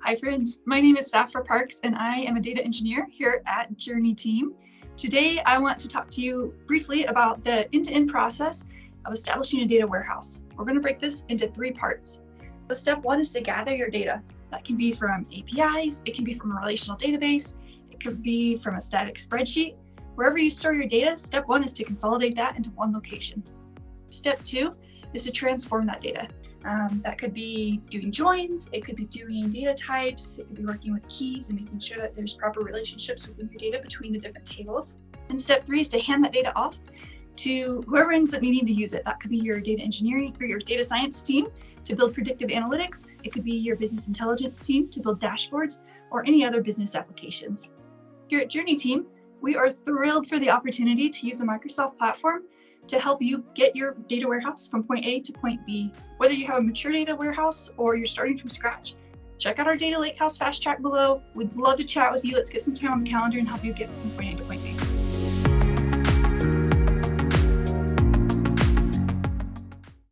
Hi friends, my name is Safra Parks and I am a data engineer here at Journey Team. Today I want to talk to you briefly about the end-to-end process of establishing a data warehouse. We're going to break this into 3 parts. So step 1 is to gather your data. That can be from APIs, it can be from a relational database, it could be from a static spreadsheet. Wherever you store your data, step 1 is to consolidate that into one location. Step 2 is to transform that data. That could be doing joins, it could be doing data types, it could be working with keys and making sure that there's proper relationships within your data between the different tables. And step 3 is to hand that data off to whoever ends up needing to use it. That could be your data engineering or your data science team to build predictive analytics. It could be your business intelligence team to build dashboards or any other business applications. Here at Journey Team, we are thrilled for the opportunity to use the Microsoft platform to help you get your data warehouse from point A to point B. Whether you have a mature data warehouse or you're starting from scratch, check out our Data Lakehouse Fast Track below. We'd love to chat with you. Let's get some time on the calendar and help you get from point A to point B.